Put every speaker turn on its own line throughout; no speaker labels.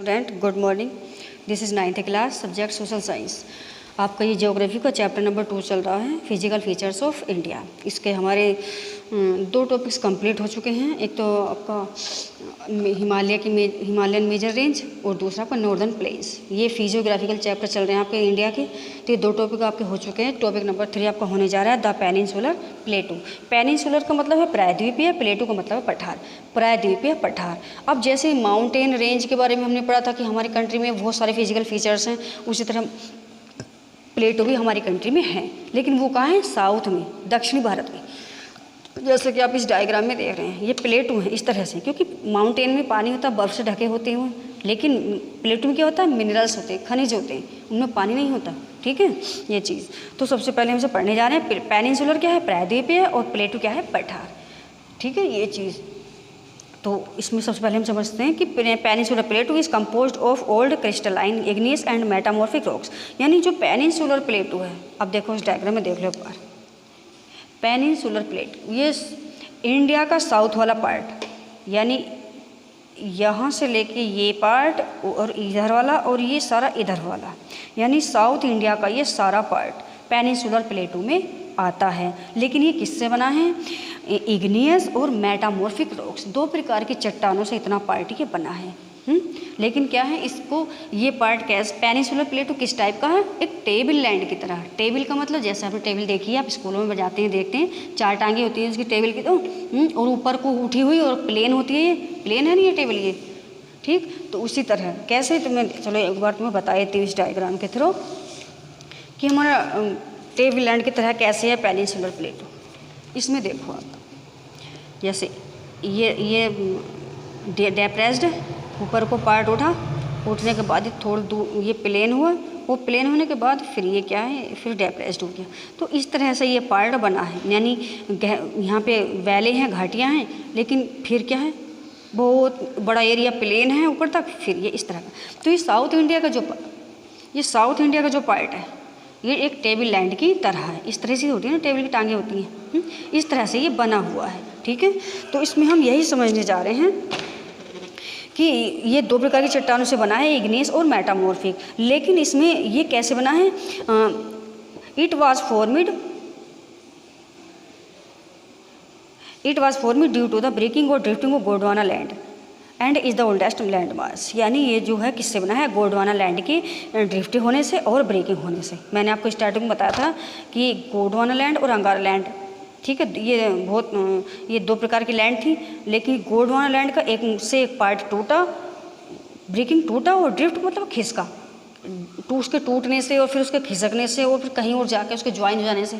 Student good morning. This is 9th class subject social science. आपका ये geography का chapter number 2 चल रहा है, फिजिकल फीचर्स ऑफ इंडिया। इसके हमारे 2 टॉपिक्स कंप्लीट हो चुके हैं। एक तो आपका हिमालयन मेजर रेंज और दूसरा आपका नॉर्दर्न प्लेन्स। ये फिजियोग्राफिकल चैप्टर चल रहे हैं आपके इंडिया के। तो ये 2 टॉपिक आपके हो चुके हैं। टॉपिक नंबर 3 आपका होने जा रहा है द पेनिनसुलर प्लेटू। पेनिनसुलर का मतलब है प्रायद्वीपीय, प्लेटू का मतलब है पठार, प्रायद्वीपीय पठार। अब जैसे माउंटेन रेंज के बारे में हमने पढ़ा था कि हमारी कंट्री में बहुत सारे फिजिकल फीचर्स हैं, उसी तरह प्लेटू भी हमारी कंट्री में है, लेकिन वो कहाँ है? साउथ में, दक्षिणी भारत में। जैसे कि आप इस डायग्राम में देख रहे हैं, ये प्लेटू है इस तरह से, क्योंकि माउंटेन में पानी होता है, बर्फ़ से ढके होते हैं, लेकिन प्लेटू में क्या होता है? मिनरल्स होते हैं, खनिज होते हैं, उनमें पानी नहीं होता। ठीक है, ये चीज़। तो सबसे पहले हमसे पढ़ने जा रहे हैं पेनिनसुलर क्या है? प्रायद्वीपीय, और प्लेटू क्या है? पठार। ठीक है, ये चीज़। तो इसमें सबसे पहले हम समझते हैं कि peninsular प्लेटू is composed of old crystalline igneous and metamorphic rocks. यानी जो पेनिनसुलर प्लेटू है, अब देखो इस डायग्राम में देख लो एक बार। पेनिनसुलर प्लेटू ये इंडिया का साउथ वाला पार्ट, यानी यहाँ से लेके ये पार्ट और इधर वाला और ये सारा इधर वाला, यानी साउथ इंडिया का ये सारा पार्ट पेनिनसुलर प्लेटू में आता है। लेकिन ये किससे बना है? इग्नियस और मेटामॉर्फिक रॉक्स, 2 प्रकार की चट्टानों से इतना पार्ट ये बना है। लेकिन क्या है, इसको ये पार्ट कैसे, पेनिनसुलर प्लेटू किस टाइप का है? एक टेबल लैंड की तरह। टेबल का मतलब जैसे आपने टेबल देखी है, आप स्कूलों में बजाते हैं, देखते हैं, 4 टांगे होती हैं उसकी टेबल की, तो और ऊपर को उठी हुई और प्लेन होती है। ये प्लेन है नहीं ये टेबल, ये ठीक। तो उसी तरह कैसे, तुम्हें चलो एक बार तुम्हें बता देती हूँ इस डायग्राम के थ्रू कि हमारा टेबल लैंड की तरह कैसे है पेनिनसुलर प्लेटू। इसमें देखो आप, जैसे ये डेप्रेस्ड, ऊपर को पार्ट उठने के बाद थोड़ा दूर ये प्लेन हुआ, वो प्लेन होने के बाद फिर ये क्या है, फिर डेप्रेस्ड हो गया। तो इस तरह से ये पार्ट बना है, यानी यहाँ पे वैले हैं, घाटियाँ हैं, लेकिन फिर क्या है, बहुत बड़ा एरिया प्लेन है ऊपर तक, फिर ये इस तरह का। तो ये साउथ इंडिया का जो पार्ट है, ये एक टेबल लैंड की तरह है। इस तरह से होती है ना, टेबल की टांगें होती हैं, इस तरह से ये बना हुआ है। ठीक है, तो इसमें हम यही समझने जा रहे हैं कि ये 2 प्रकार की चट्टानों से बना है, इग्नियस और मेटामॉर्फिक। लेकिन इसमें ये कैसे बना है? It was फॉर्मिड due to the breaking और drifting of Gondwana land and is the oldest land mass. यानी ये जो है किससे बना है? गोंडवाना लैंड की ड्रिफ्ट होने से और ब्रेकिंग होने से। मैंने आपको स्टार्टिंग में बताया था कि गोंडवाना लैंड और अंगारा लैंड, ठीक है, ये 2 प्रकार की लैंड थी, लेकिन गोंडवाना लैंड का एक पार्ट टूटा, ब्रेकिंग टूटा, और ड्रिफ्ट मतलब खिसका, उसके टूटने से और फिर उसके खिसकने से और फिर कहीं और जाके उसके ज्वाइन हो जाने से।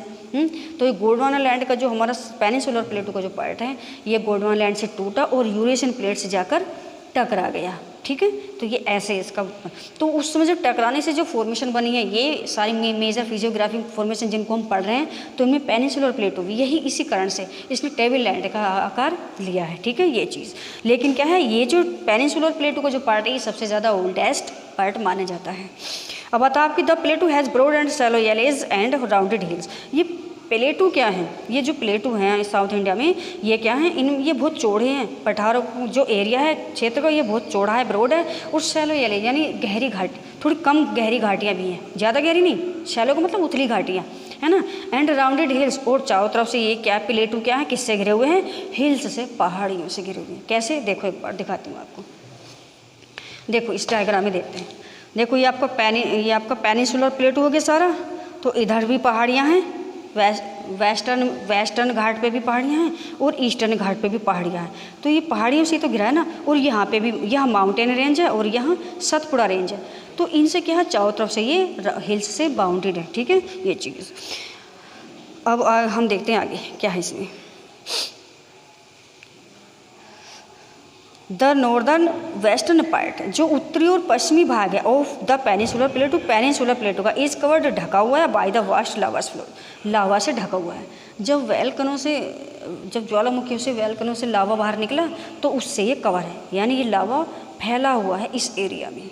तो ये गोंडवाना लैंड का जो हमारा पेनिनसुलर प्लेटू का जो पार्ट है, ये गोंडवाना लैंड से टूटा और यूरेशियन प्लेट से जाकर टकरा गया। ठीक है, तो ये ऐसे इसका, तो उस समय जब टकराने से जो फॉर्मेशन बनी है, ये सारी मेजर फिजियोग्राफिक फॉर्मेशन जिनको हम पढ़ रहे हैं, तो इनमें पेनिनसुलर प्लेटू भी यही इसी कारण से इसने टेबल लैंड का आकार लिया है। ठीक है, ये चीज़। लेकिन क्या है, ये जो पेनिनसुलर प्लेटू का जो पार्ट है, ये सबसे ज़्यादा ओल्डेस्ट पार्ट माना जाता है। अब बता आपकी the plateau has broad and shallow valleys and rounded hills. ये प्लेटू क्या है? ये जो प्लेटू हैं साउथ इंडिया में, ये क्या है, ये बहुत चौड़े हैं। पठारों जो एरिया है क्षेत्र का, ये बहुत चौड़ा है, ब्रॉड है, और शैलो वैली यानी गहरी घाटी, थोड़ी कम गहरी घाटियाँ भी हैं, ज़्यादा गहरी नहीं। शैलो का मतलब उथली घाटियाँ, है ना। एंड राउंडेड हिल्स, और चारों तरफ से ये क्या प्लेटू क्या है, किससे घिरे हुए हैं? हिल्स से, पहाड़ियों से घिरे हुए हैं। कैसे? देखो एक बार दिखाती हूँ आपको। देखो इस डायग्राम में देखते हैं। देखो ये आपका पेनिनसुलर प्लेटू हो गया सारा, तो इधर भी पहाड़ियाँ हैं, वेस्टर्न घाट पे भी पहाड़ियाँ हैं और ईस्टर्न घाट पे भी पहाड़ियाँ हैं। तो ये पहाड़ियों से तो घिरा है ना, और यहाँ पे भी, यहाँ माउंटेन रेंज है और यहाँ सतपुड़ा रेंज है। तो इनसे क्या है, चारों तरफ से ये हिल्स से बाउंडेड है। ठीक है, ये चीज़। अब हम देखते हैं आगे क्या है इसमें। द नॉर्दर्न वेस्टर्न पार्ट, जो उत्तरी और पश्चिमी भाग है ऑफ द पेनिनसुलर प्लेटू का, इज कवर्ड, ढका हुआ है, by the vast lava flow, लावा से ढका हुआ है। जब ज्वालामुखियों से वैलकनों से लावा बाहर निकला, तो उससे ये कवर है, यानी ये लावा फैला हुआ है इस एरिया में।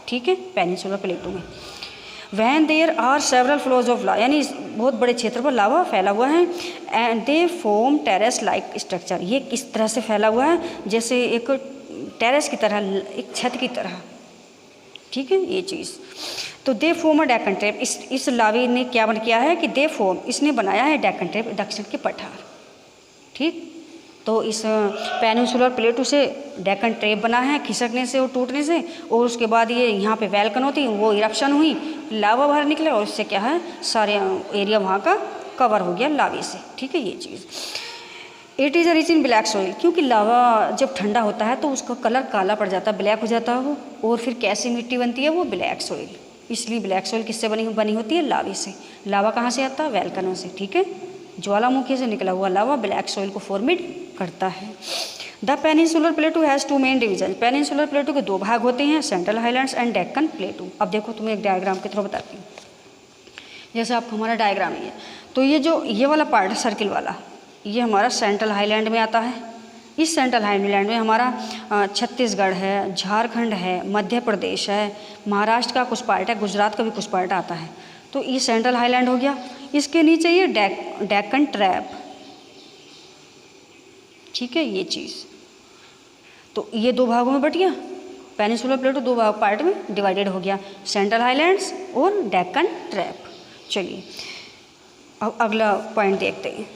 ठीक है, पेनिनसुलर प्लेटू में। When there are several flows of lava, यानी बहुत बड़े क्षेत्र पर लावा फैला हुआ है। And they form terrace like structure, ये किस तरह से फैला हुआ है, जैसे एक टेरेस की तरह, एक छत की तरह। ठीक है ये चीज़। तो they form a Deccan trap, इस लावी ने क्या किया है कि दे फॉर्म, इसने बनाया है डेक्कन ट्रैप, दक्षिण के पठार। ठीक, तो इस पेनिनसुलर प्लेटू से डेक्कन ट्रैप बना है खिसकने से और टूटने से, और उसके बाद ये यहाँ पे वैल्कन होती वो इरप्शन हुई, लावा बाहर निकला और इससे क्या है सारे एरिया वहाँ का कवर हो गया लावे से। ठीक है ये चीज़। It is a rich in black soil, क्योंकि लावा जब ठंडा होता है तो उसका कलर काला पड़ जाता है, ब्लैक हो जाता है वो, और फिर कैसी मिट्टी बनती है वो ब्लैक सॉइल। इसलिए ब्लैक सॉइल किससे बनी होती है? लावे से। लावा कहाँ से आता है? वैल्कनों से। ठीक है, ज्वालामुखी से निकला हुआ लावा ब्लैक सॉइल को फॉर्मेट करता है। The peninsular plateau has two main division, peninsular plateau के 2 भाग होते हैं, central highlands and Deccan plateau. अब देखो तुम्हें एक डायग्राम के थ्रू बताती हूँ। जैसे आपको हमारा डायग्राम है, तो ये वाला पार्ट सर्किल वाला, ये हमारा सेंट्रल हाईलैंड में आता है। इस सेंट्रल हाईलैंड में हमारा छत्तीसगढ़ है, झारखंड है, मध्य प्रदेश है, महाराष्ट्र का कुछ पार्ट है, गुजरात का भी कुछ पार्ट आता है। तो ये सेंट्रल हाईलैंड हो गया। इसके नीचे ये डेक्कन ट्रैप। ठीक है ये चीज़। तो ये 2 भागों में बट गया, पेनिनसुलर प्लेटू 2 पार्ट में डिवाइडेड हो गया, सेंट्रल हाईलैंड्स और डेक्कन ट्रैप। चलिए अब अगला पॉइंट देखते हैं।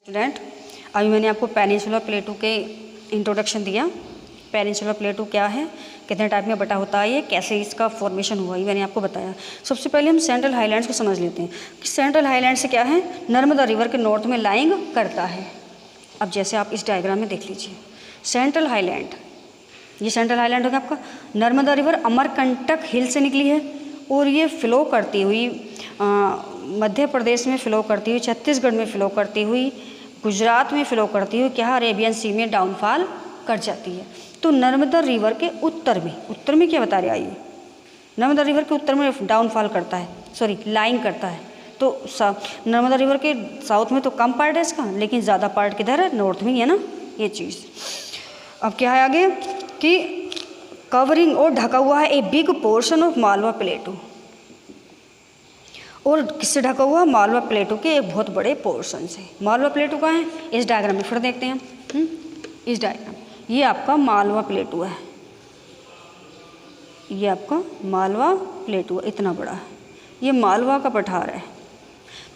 स्टूडेंट, अभी मैंने आपको पेनिनसुलर प्लेटू के इंट्रोडक्शन दिया। पेनिनसुलर प्लेटू क्या है, कितने टाइप में बटा होता है, ये कैसे इसका फॉर्मेशन हुआ, ये मैंने आपको बताया। सबसे पहले हम सेंट्रल हाईलैंड्स को समझ लेते हैं कि सेंट्रल हाईलैंड से क्या है, नर्मदा रिवर के नॉर्थ में लाइंग करता है। अब जैसे आप इस डायग्राम में देख लीजिए, सेंट्रल हाईलैंड, ये सेंट्रल हाईलैंड होगा आपका, नर्मदा रिवर अमरकंटक हिल से निकली है और ये फ्लो करती हुई मध्य प्रदेश में फ्लो करती हुई, छत्तीसगढ़ में फ्लो करती हुई, गुजरात में फ़्लो करती हुई क्या अरेबियन सी में डाउनफॉल कर जाती है। तो नर्मदा रिवर के उत्तर में क्या बता रहे आइए, नर्मदा रिवर के उत्तर में डाउनफॉल करता है, सॉरी लाइंग करता है। तो नर्मदा रिवर के साउथ में तो कम पार्ट है इसका, लेकिन ज़्यादा पार्ट किधर है, नॉर्थ में ही है ना ये चीज़। अब क्या है आगे कि कवरिंग और ढका हुआ है a big portion of Malwa प्लेटू, और किससे ढका हुआ, मालवा प्लेटू के एक बहुत बड़े पोर्शन से। मालवा प्लेटू का है, इस डायग्राम में फिर देखते हैं हम। इस डायग्राम, ये आपका मालवा प्लेटू है, ये आपका मालवा प्लेटू इतना बड़ा है, ये मालवा का पठार है।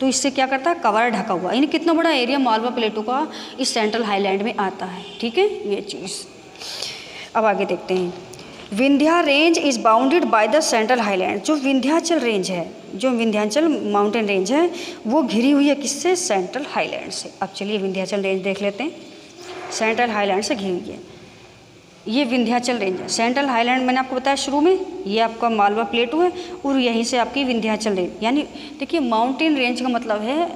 तो इससे क्या करता है, कवर ढका हुआ, यानी कितना बड़ा एरिया मालवा प्लेटू का इस सेंट्रल हाईलैंड में आता है। ठीक है ये चीज़। अब आगे देखते हैं, Vindhya range is bounded by the central highland. जो विंध्याचल रेंज है, जो विंध्याचल माउंटेन रेंज है, वो घिरी हुई है किससे, सेंट्रल हाईलैंड से। अब चलिए विंध्याचल रेंज देख लेते हैं, सेंट्रल हाईलैंड से घिरी हुई है, ये विंध्याचल रेंज है। सेंट्रल हाईलैंड मैंने आपको बताया शुरू में, ये आपका मालवा प्लेटू है और यहीं से आपकी विंध्याचल रेंज, यानी देखिए माउंटेन रेंज का मतलब है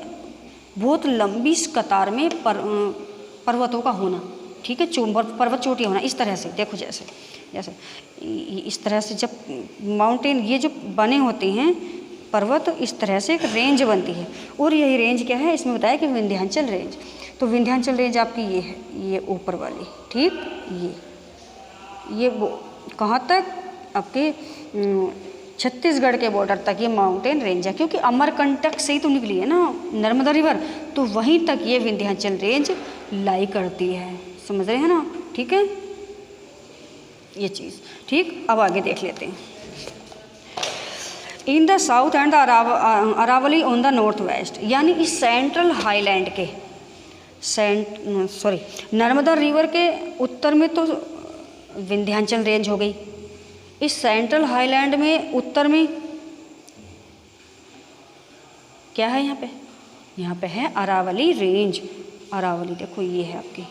बहुत लंबी कतार में पर्वतों का होना। ठीक है, पर्वत चोटी होना, इस तरह से देखो, जैसे इस तरह से जब माउंटेन ये जो बने होते हैं पर्वत, इस तरह से एक रेंज बनती है, और यही रेंज क्या है, इसमें बताया कि विंध्याचल रेंज। तो विंध्याचल रेंज आपकी ये है, ये ऊपर वाली, ठीक, ये वो कहाँ तक, आपके छत्तीसगढ़ के बॉर्डर तक ये माउंटेन रेंज है, क्योंकि अमरकंटक से ही तो निकली है ना नर्मदा रिवर, तो वहीं तक ये विंध्याचल रेंज लाई करती है, समझ रहे हैं ना। ठीक है ये चीज़। ठीक, अब आगे देख लेते हैं। In the south and Aravali on the north west, यानी इस सेंट्रल हाईलैंड के नर्मदा रिवर के उत्तर में तो विंध्याचल रेंज हो गई, इस सेंट्रल हाईलैंड में उत्तर में क्या है, यहाँ पे है अरावली रेंज। अरावली देखो ये है आपकी,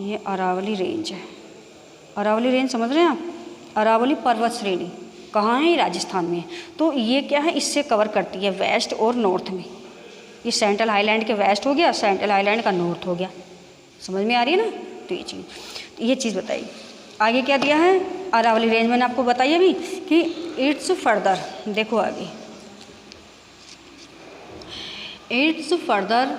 ये अरावली रेंज है। अरावली रेंज समझ रहे हैं आप, अरावली पर्वत श्रेणी कहाँ है, राजस्थान में है। तो ये क्या है, इससे कवर करती है वेस्ट और नॉर्थ में। ये सेंट्रल हाईलैंड के वेस्ट हो गया, सेंट्रल हाईलैंड का नॉर्थ हो गया, समझ में आ रही है ना। तो ये चीज़ बताइए। आगे क्या दिया है, अरावली रेंज मैंने आपको बताई अभी कि इट्स फर्दर, देखो आगे it's further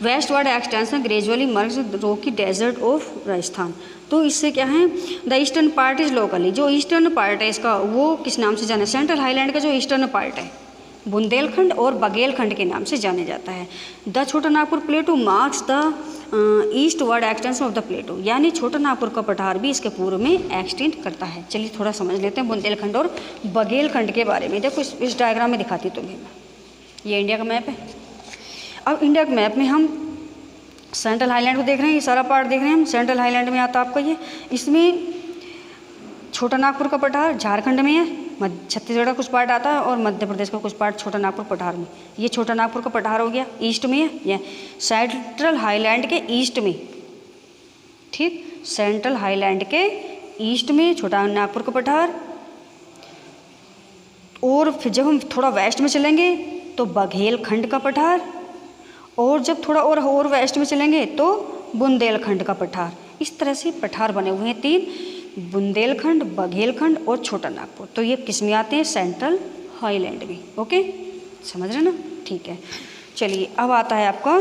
westward extension gradually merge rocky desert of Rajasthan. तो इससे क्या है, the eastern part is locally, जो ईस्टर्न पार्ट है इसका वो किस नाम से जाना है, सेंट्रल हाईलैंड का जो ईस्टर्न पार्ट है बुंदेलखंड और बघेलखंड के नाम से जाने जाता है। द छोटा Nagpur प्लेटू marks the east word extension of the प्लेटू, यानी छोटा नागपुर का पठार भी इसके पूर्व में एक्सटेंड करता है। चलिए थोड़ा समझ लेते हैं बुंदेलखंड और बघेलखंड के बारे में। देखो इस डायग्राम में दिखाती हूँ तुम्हें, ये इंडिया का मैप है। अब इंडिया के मैप में हम सेंट्रल हाईलैंड को देख रहे हैं, ये सारा पार्ट देख रहे हैं हम। सेंट्रल हाईलैंड में आता है आपका ये, इसमें छोटा नागपुर का पठार झारखंड में है, छत्तीसगढ़ का कुछ पार्ट आता है और मध्य प्रदेश का कुछ पार्ट छोटा नागपुर पठार में। ये छोटा नागपुर का पठार हो गया, ईस्ट में है, ये सेंट्रल हाईलैंड के ईस्ट में, ठीक, सेंट्रल हाईलैंड के ईस्ट में छोटा नागपुर का पठार। और फिर जब हम थोड़ा वेस्ट में चलेंगे तो बघेलखंड का पठार, और जब थोड़ा और वेस्ट में चलेंगे तो बुंदेलखंड का पठार। इस तरह से पठार बने हुए हैं तीन, बुंदेलखंड, बघेलखंड और छोटा नागपुर। तो ये किस में आते हैं? सेंट्रल हाईलैंड में। ओके, समझ रहे ना? ठीक है, चलिए अब आता है आपका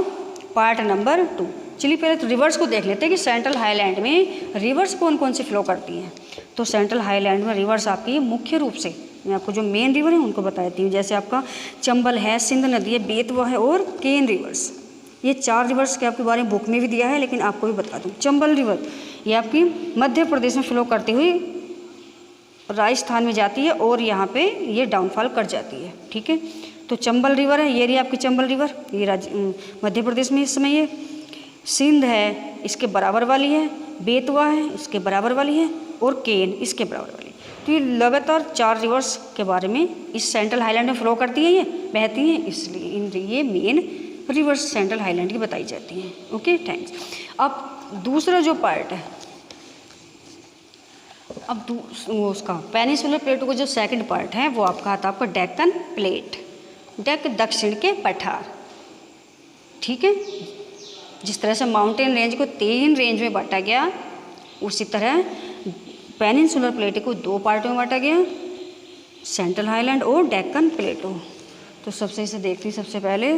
पार्ट नंबर 2। चलिए पहले तो रिवर्स को देख लेते हैं कि सेंट्रल हाईलैंड में रिवर्स कौन कौन सी फ्लो करती हैं। तो सेंट्रल हाईलैंड में रिवर्स आपकी मुख्य रूप से, मैं आपको जो मेन रिवर है उनको बताती हूँ। जैसे आपका चंबल है, सिंध नदी है, बेतवा है और केन रिवर्स। ये 4 रिवर्स के आपके बारे में बुक में भी दिया है, लेकिन आपको भी बता दूँ। चंबल रिवर ये आपकी मध्य प्रदेश में फ्लो करती हुई राजस्थान में जाती है और यहाँ पे ये डाउनफॉल कर जाती है, ठीक है। तो चंबल रिवर है, ये रही आपकी चंबल रिवर, ये मध्य प्रदेश में इस समय ये। सिंध है, इसके बराबर वाली है, बेतवा है, इसके बराबर वाली है, और केन इसके बराबर वाली। तो ये लगातार 4 रिवर्स के बारे में इस सेंट्रल हाईलैंड में फ्लो करती हैं, ये बहती हैं, इसलिए ये मेन रिवर्स सेंट्रल हाईलैंड की बताई जाती हैं। Okay, thanks. अब दूसरा जो पार्ट है, अब उसका पेनिनसुलर प्लेटो का जो सेकंड पार्ट है वो आपका आता है आपका डेक्कन प्लेट, डेक दक्षिण के पठार, ठीक है। जिस तरह से माउंटेन रेंज को 3 रेंज में बांटा गया, उसी तरह पेनिनसुलर प्लेटो को 2 पार्टों में बांटा गया, सेंट्रल हाईलैंड और डेक्कन प्लेटो। तो सबसे इसे देखते हैं, सबसे पहले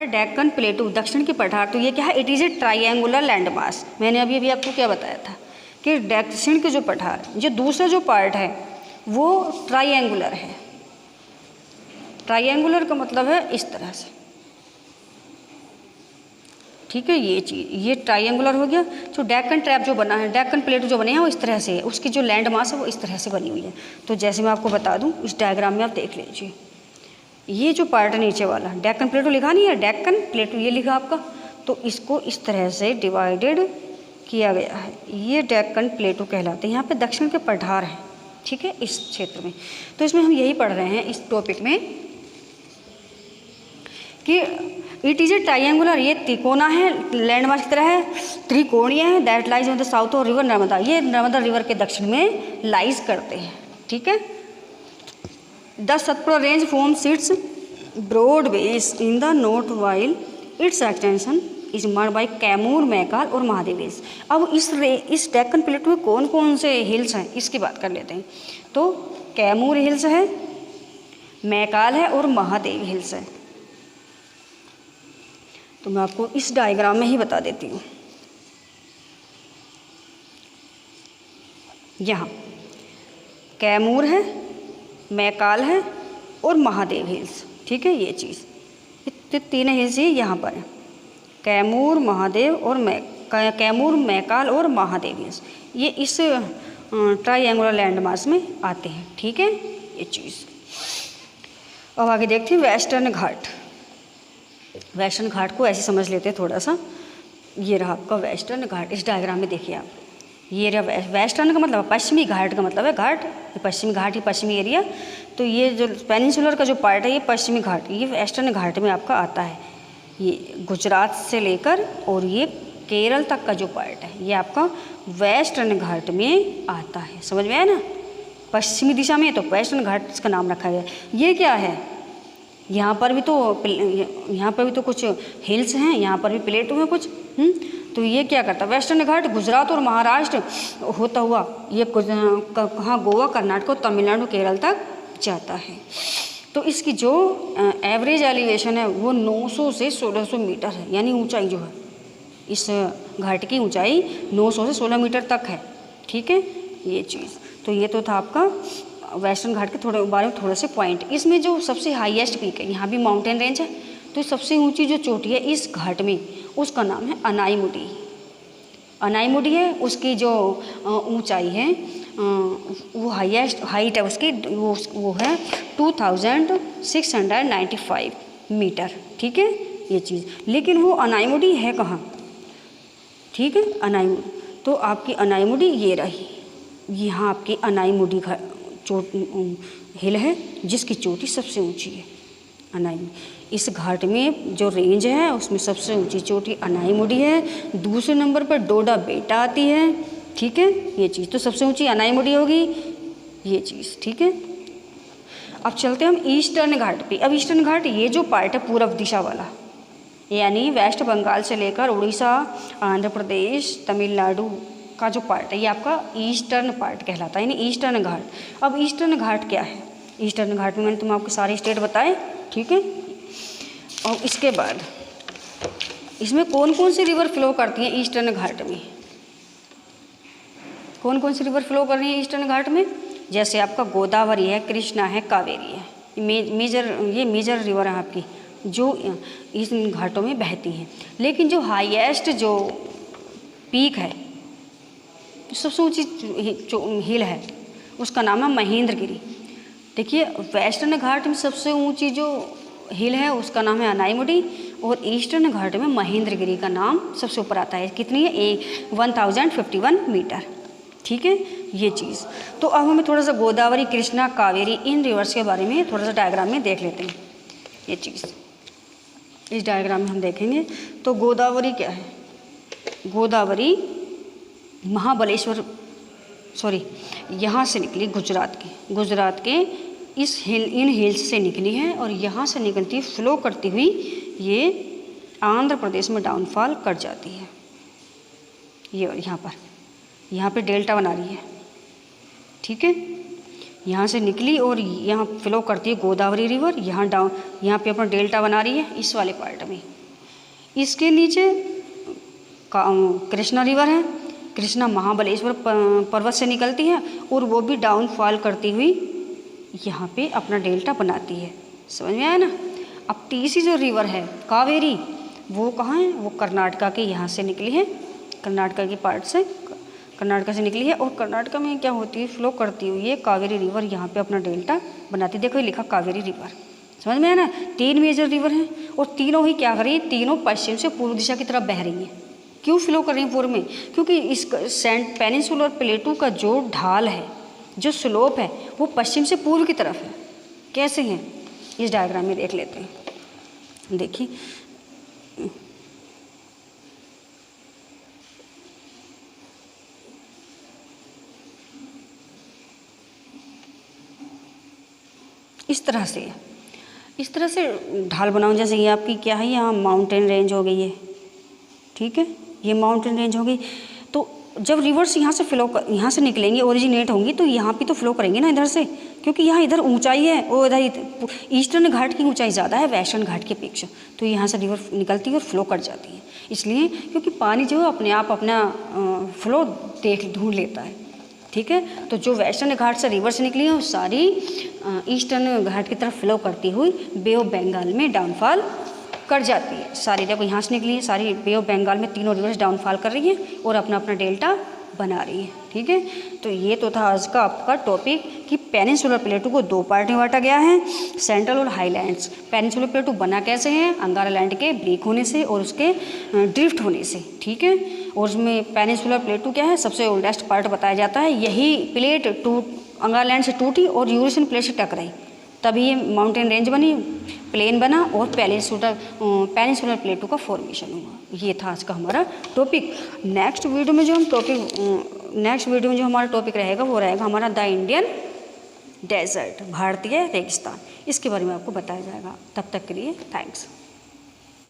डेक्कन प्लेटू दक्षिण के पठार। तो ये क्या है? It is a triangular land mass. मैंने अभी आपको क्या बताया था कि दक्षिण के जो पठार, जो दूसरा जो पार्ट है वो ट्राइंगुलर है। ट्राइंगुलर का मतलब है इस तरह से, ठीक है। ये चीज़, ये ट्राइंगुलर हो गया। जो डेक्कन ट्रैप जो बना है, डेक्कन प्लेटू जो बने हैं वो इस तरह से है, उसकी जो लैंड मास है वो इस तरह से बनी हुई है। तो जैसे मैं आपको बता दूँ, इस डायग्राम में आप देख लीजिए, ये जो पार्ट है नीचे वाला, डेक्कन प्लेटू लिखा नहीं है, डेक्कन प्लेटू ये लिखा आपका, तो इसको इस तरह से डिवाइडेड किया गया है, ये डेक्कन प्लेटू कहलाते हैं। यहाँ पे दक्षिण के पठार हैं, ठीक है, इस क्षेत्र में। तो इसमें हम यही पढ़ रहे हैं इस टॉपिक में कि इट इज़ ए ट्राइंगुलर, ये त्रिकोणा है, लैंडमार्क की तरह है, त्रिकोणीय है, that lies on the south of river Narmada, ये नर्मदा रिवर के दक्षिण में लाइज करते हैं, ठीक है। The Satpura range forms its broad base in the north while its extension is marked by Kaimur, Maikal और महादेव हिल्स। अब इस डेक्कन प्लेटू में कौन कौन से हिल्स हैं इसकी बात कर लेते हैं। तो कैमूर हिल्स है, मैकाल है और महादेव हिल्स है। तो मैं आपको इस डायग्राम में ही बता देती हूँ। यहाँ कैमूर है, मैकाल है और महादेव हिल्स, ठीक है। ये चीज़, ये 3 हिल्स ही यहाँ पर है, कैमूर, महादेव और कैमूर, मैकाल और महादेव हिल्स, ये इस ट्राइंगुलर लैंड मास में आते हैं, ठीक है। ये चीज़ अब आगे देखते हैं वेस्टर्न घाट। वेस्टर्न घाट को ऐसे समझ लेते हैं थोड़ा सा। ये रहा आपका वेस्टर्न घाट, इस डायग्राम में देखिए आप, ये रहा वेस्टर्न का मतलब पश्चिमी घाट का मतलब है घाट, ये पश्चिमी घाट ही पश्चिमी एरिया। तो ये जो पेनिनसुलर का जो पार्ट है ये पश्चिमी घाट, ये वेस्टर्न घाट में आपका आता है। ये गुजरात से लेकर और ये केरल तक का जो पार्ट है ये आपका वेस्टर्न घाट में आता है। समझ में आया ना? पश्चिमी दिशा में, तो वेस्टर्न घाट इसका नाम रखा गया। ये क्या है? यहाँ पर भी तो कुछ हिल्स हैं, यहाँ पर भी प्लेटू हैं कुछ। तो ये क्या करता है? वेस्टर्न घाट गुजरात और महाराष्ट्र होता हुआ ये कहाँ गोवा, कर्नाटक और तमिलनाडु, केरल तक जाता है। तो इसकी जो एवरेज एलिवेशन है वो 900 से 1600 मीटर है, यानी ऊंचाई जो है इस घाट की ऊंचाई 900 से 16 मीटर तक है, ठीक है। ये चीज़, तो ये तो था आपका वेस्टर्न घाट के थोड़े बारे में थोड़े से पॉइंट। इसमें जो सबसे हाईएस्ट पीक है, यहाँ भी माउंटेन रेंज है, तो सबसे ऊंची जो चोटी है इस घाट में उसका नाम है अनाईमुडी। अनाईमुडी है, उसकी जो ऊंचाई है वो हाईएस्ट हाइट है उसकी वो है 2695 मीटर। ठीक है ये चीज़, लेकिन वो अनाईमुडी है कहाँ? ठीक है अनाईमुडी, तो आपकी अनाईमुडी ये रही, यहाँ आपकी अनाईमुडी हिल है जिसकी चोटी सबसे ऊंची है अनाईमुडी। इस घाट में जो रेंज है उसमें सबसे ऊंची चोटी अनाईमुडी है। दूसरे नंबर पर डोडा बेटा आती है। ठीक है ये चीज़, तो सबसे ऊंची अनाईमुडी होगी ये चीज़। ठीक है, अब चलते हैं हम ईस्टर्न घाट पे। अब ईस्टर्न घाट ये जो पार्ट है पूर्व दिशा वाला, यानी वेस्ट बंगाल से लेकर उड़ीसा, आंध्र प्रदेश, तमिलनाडु का जो पार्ट है ये आपका ईस्टर्न पार्ट कहलाता है, यानी ईस्टर्न घाट। अब ईस्टर्न घाट क्या है? ईस्टर्न घाट में मैंने तुम आपको सारे स्टेट बताए। ठीक है, और इसके बाद इसमें कौन कौन सी रिवर फ्लो करती हैं ईस्टर्न घाट में? कौन कौन सी रिवर फ्लो कर रही है ईस्टर्न घाट में? जैसे आपका गोदावरी है, कृष्णा है, कावेरी है, ये मेजर रिवर है आपकी जो इस घाटों में बहती हैं। लेकिन जो हाईएस्ट जो पीक है, सबसे ऊंची हिल है, उसका नाम है महेंद्रगिरी। देखिए वेस्टर्न घाट में सबसे ऊंची जो हिल है उसका नाम है अनाईमुडी, और ईस्टर्न घाट में महेंद्रगिरी का नाम सबसे ऊपर आता है। कितनी है? 1051 मीटर। ठीक है ये चीज़। तो अब हमें थोड़ा सा गोदावरी, कृष्णा, कावेरी इन रिवर्स के बारे में थोड़ा सा डायग्राम में देख लेते हैं। ये चीज़ इस डायग्राम में हम देखेंगे। तो गोदावरी क्या है? गोदावरी महाबलेश्वर यहाँ से निकली, गुजरात के इन हिल्स से निकली है, और यहाँ से निकलती फ्लो करती हुई ये आंध्र प्रदेश में डाउनफॉल कर जाती है। ये यहाँ पे डेल्टा बना रही है। ठीक है, यहाँ से निकली और यहाँ फ्लो करती है गोदावरी रिवर, यहाँ पे अपना डेल्टा बना रही है इस वाले पार्ट में। इसके नीचे कृष्णा रिवर है, कृष्णा महाबलेश्वर पर्वत से निकलती है और वो भी डाउनफॉल करती हुई यहाँ पे अपना डेल्टा बनाती है। समझ में आया ना? अब तीसरी जो रिवर है कावेरी, वो कहाँ है? वो कर्नाटका के यहाँ से निकली है, कर्नाटका से निकली है, और कर्नाटका में क्या होती है? फ्लो करती हुई ये कावेरी रिवर यहाँ पे अपना डेल्टा बनाती है। देखो ये लिखा कावेरी रिवर। समझ में आया ना? 3 मेजर रिवर हैं और तीनों ही क्या कर रही है? तीनों पश्चिम से पूर्व दिशा की तरफ बह रही हैं। क्यों फ्लो कर रही हैं पूर्व में? क्योंकि इस सेंट पेनिनसुलर प्लेटू का जो ढाल है, जो स्लोप है, वो पश्चिम से पूर्व की तरफ है। कैसे हैं? इस डायग्राम में देख लेते हैं। देखिए इस तरह से ढाल बनाऊं। जैसे ये आपकी क्या है? यहाँ माउंटेन रेंज हो गई है। ठीक है, ये माउंटेन रेंज हो गई। तो जब रिवर्स यहाँ से निकलेंगी, ओरिजिनेट होंगी, तो यहाँ पे तो फ्लो करेंगे ना इधर से, क्योंकि यहाँ इधर ऊंचाई है और इधर ईस्टर्न घाट की ऊंचाई ज़्यादा है वेस्टर्न घाट की अपेक्षा, तो यहाँ से रिवर निकलती है और फ्लो कर जाती है। इसलिए क्योंकि पानी जो है अपने आप अपना फ्लो ढूंढ लेता है। ठीक है, तो जो वेस्टर्न घाट से रिवर से निकली है वो सारी ईस्टर्न घाट की तरफ फ्लो करती हुई बे ऑफ बंगाल में डाउनफॉल कर जाती है। सारी देखो यहाँ से निकली है, सारी बे ऑफ बंगाल में तीनों रिवर्स डाउनफॉल कर रही है और अपना अपना डेल्टा बना रही है। ठीक है, तो ये तो था आज का आपका टॉपिक कि पेनिनसुलर प्लेटू को 2 पार्ट में बांटा गया है, सेंट्रल और हाईलैंड्स। पेनिनसुलर प्लेटू बना कैसे है? अंगारा लैंड के ब्रेक होने से और उसके ड्रिफ्ट होने से। ठीक है, और उसमें पेनिनसुलर प्लेटू क्या है? सबसे ओल्डेस्ट पार्ट बताया जाता है। यही प्लेट अंगारा लैंड से टूटी और यूरेशियन प्लेट से टकराई, तभी ये माउंटेन रेंज बनी, प्लेन बना और पेनिनसुलर प्लेटू का फॉर्मेशन हुआ। ये था आज का हमारा टॉपिक। नेक्स्ट वीडियो में जो हमारा टॉपिक रहेगा वो रहेगा हमारा द इंडियन डेजर्ट, भारतीय रेगिस्तान। इसके बारे में आपको बताया जाएगा। तब तक के लिए थैंक्स।